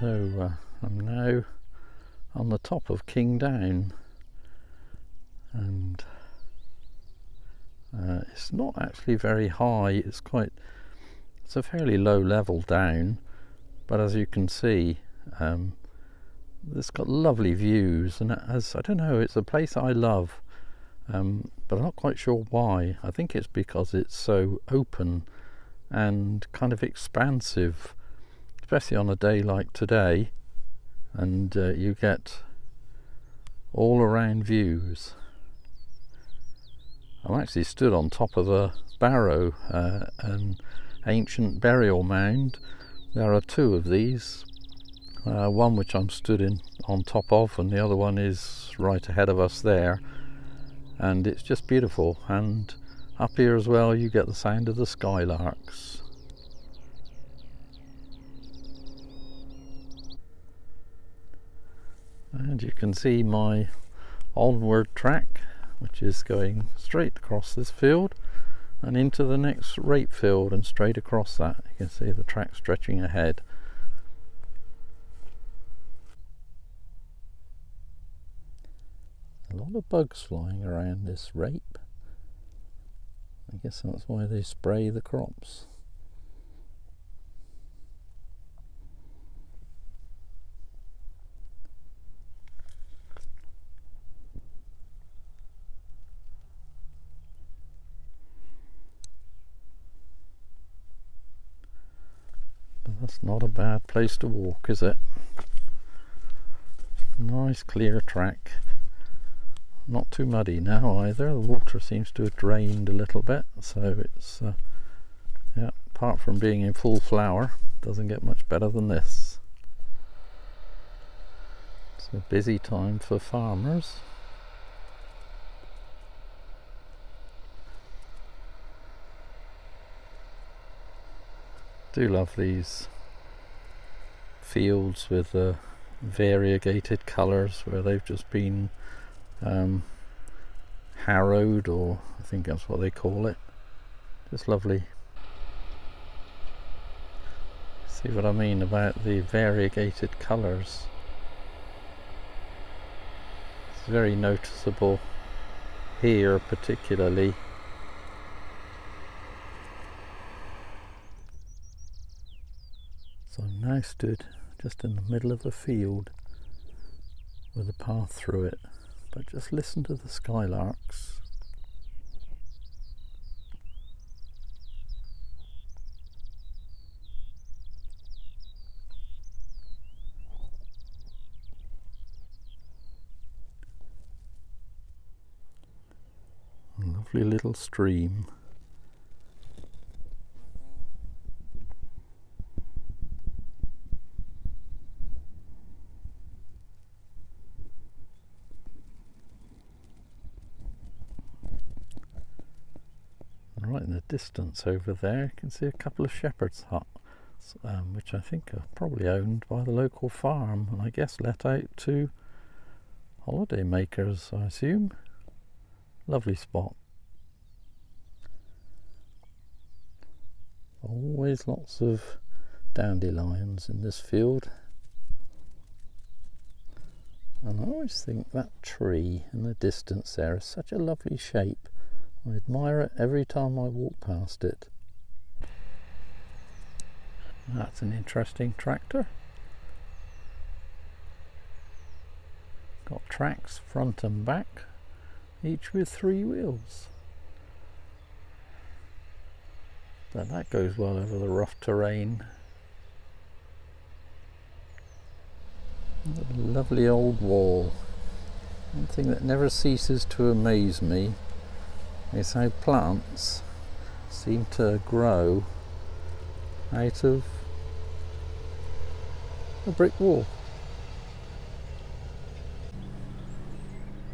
So I'm now on the top of King Down, and it's not actually very high. It's a fairly low level down, but as you can see, it's got lovely views, and I don't know, it's a place I love, but I'm not quite sure why. I think it's because it's so open and kind of expansive, especially on a day like today, and you get all around views. I'm actually stood on top of a barrow, an ancient burial mound. There are two of these, one which I'm stood on top of, and the other one is right ahead of us there, and it's just beautiful. And up here as well you get the sound of the skylarks. And you can see my onward track, which is going straight across this field and into the next rape field and straight across that. You can see the track stretching ahead. A lot of bugs flying around this rape. I guess that's why they spray the crops. But that's not a bad place to walk, is it? Nice clear track. Not too muddy now either. The water seems to have drained a little bit, so it's yeah, apart from being in full flower, doesn't get much better than this. It's a busy time for farmers. Do love these fields with the variegated colours where they've just been harrowed, or I think that's what they call it. Just lovely. See what I mean about the variegated colours? It's very noticeable here particularly. So I'm now stood just in the middle of a field with a path through it, but just listen to the skylarks. A lovely little stream. Right in the distance over there you can see a couple of shepherd's huts, which I think are probably owned by the local farm, and I guess let out to holiday makers, I assume. Lovely spot. Always lots of dandelions in this field, and I always think that tree in the distance there is such a lovely shape. I admire it every time I walk past it. That's an interesting tractor. Got tracks front and back, each with 3 wheels. But that goes well over the rough terrain. A lovely old wall. One thing that never ceases to amaze me is how plants seem to grow out of a brick wall.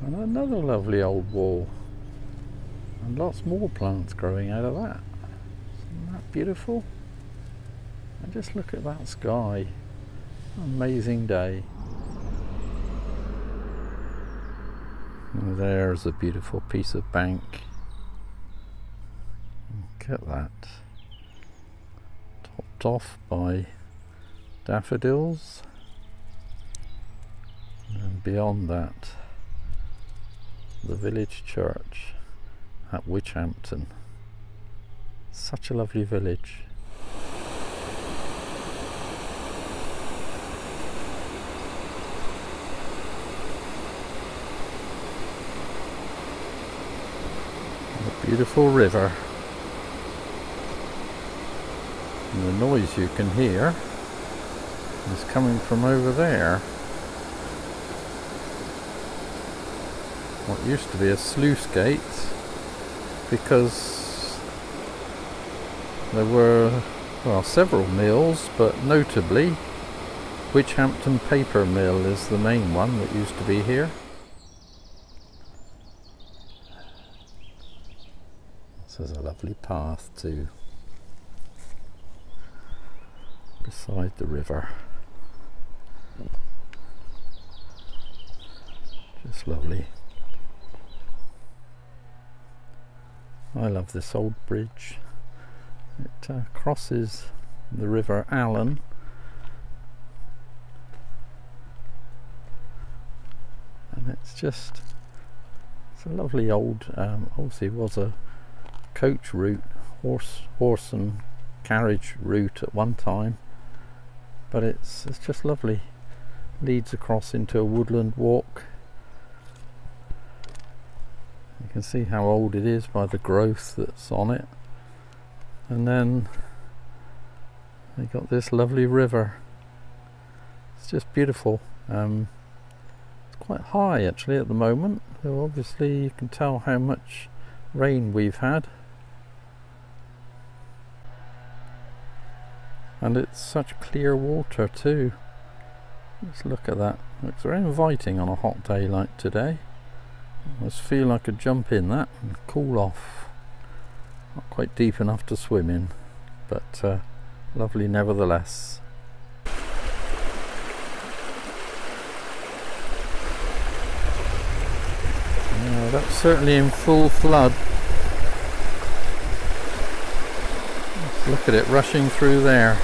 And another lovely old wall, and lots more plants growing out of that. Isn't that beautiful? And just look at that sky. Amazing day. And there's a beautiful piece of bank. Look at that, topped off by daffodils, and beyond that the village church at Witchampton. Such a lovely village. A beautiful river, and the noise you can hear is coming from over there. What used to be a sluice gate, because there were, well, several mills, but notably Witchampton paper mill is the main one that used to be here. This is a lovely path too, beside the river. Just lovely. I love this old bridge. It crosses the River Allen, and it's a lovely old, obviously it was a coach route, horse and carriage route at one time, but it's just lovely. Leads across into a woodland walk. You can see how old it is by the growth that's on it, and then they got this lovely river. It's just beautiful. It's quite high actually at the moment, so obviously you can tell how much rain we've had. And it's such clear water too. Let's look at that. Looks very inviting on a hot day like today. I just feel I could jump in that and cool off. Not quite deep enough to swim in, but lovely nevertheless. Yeah, that's certainly in full flood. Let's look at it rushing through there.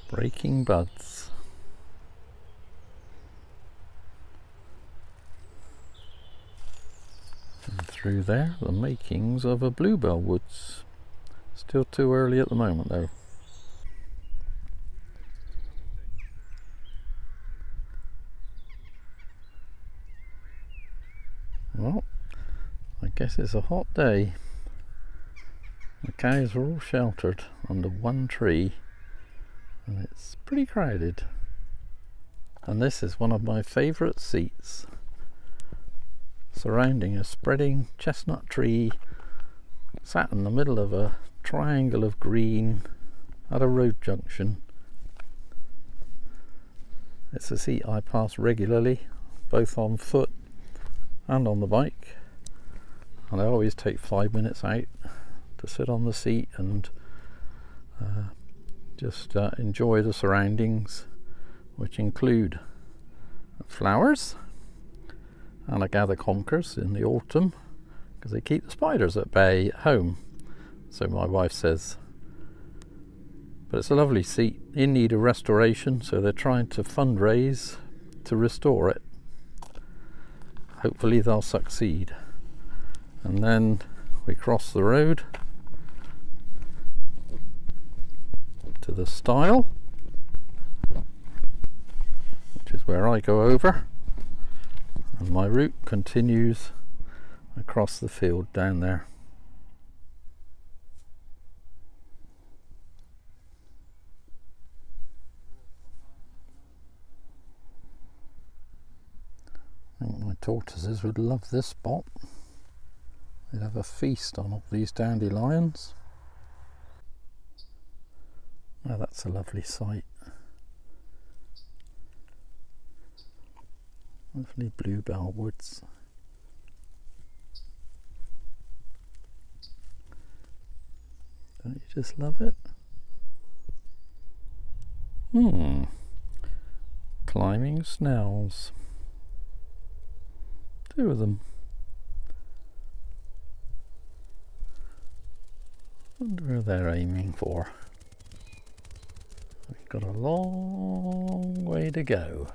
Breaking buds. And through there, the makings of a bluebell woods. Still too early at the moment though. Well, I guess it's a hot day. The cows are all sheltered under one tree, and it's pretty crowded. And this is one of my favourite seats, surrounding a spreading chestnut tree, sat in the middle of a triangle of green at a road junction. It's a seat I pass regularly, both on foot and on the bike, and I always take 5 minutes out to sit on the seat and just enjoy the surroundings, which include flowers, and I gather conkers in the autumn because they keep the spiders at bay at home, so my wife says. But it's a lovely seat in need of restoration, so they're trying to fundraise to restore it. Hopefully they'll succeed. And then we cross the road to the stile, which is where I go over, and my route continues across the field down there. I think my tortoises would love this spot. They'd have a feast on all these dandelions. Oh, that's a lovely sight. Lovely bluebell woods. Don't you just love it? Climbing snells. 2 of them. Wonder where they're aiming for. We've got a long way to go.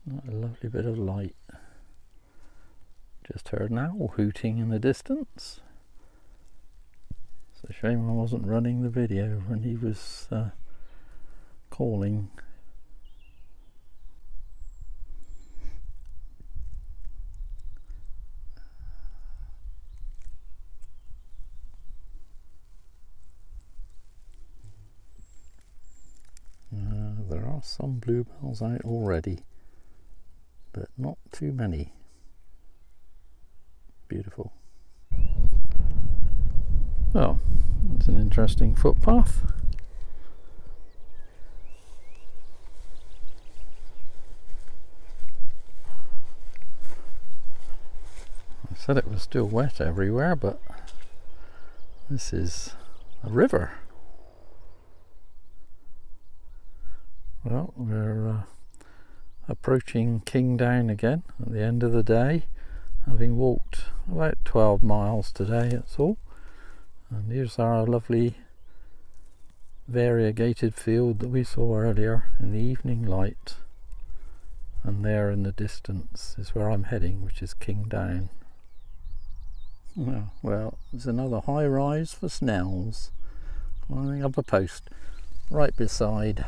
Isn't that a lovely bit of light? Just heard an owl hooting in the distance. It's a shame I wasn't running the video when he was calling. There are some bluebells out already, but not too many. Beautiful. Well, it's an interesting footpath. I said it was still wet everywhere, but this is a river. Well, we're approaching Kingdown again at the end of the day, having walked about 12 miles today, that's all. And here's our lovely variegated field that we saw earlier in the evening light. And there in the distance is where I'm heading, which is Kingdown. Well, there's another high rise for Snells, climbing up a post right beside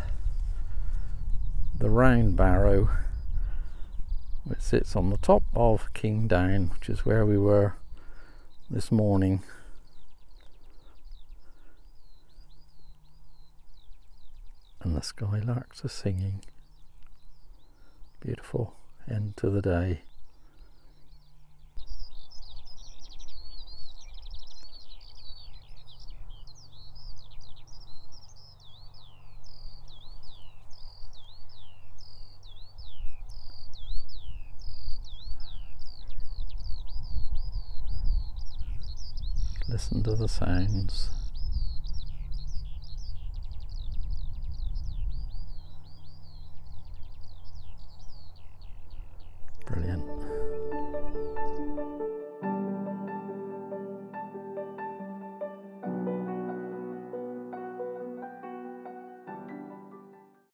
the round barrow, which sits on the top of Kingdown, which is where we were this morning. And the skylarks are singing. Beautiful end to the day. Listen to the sounds.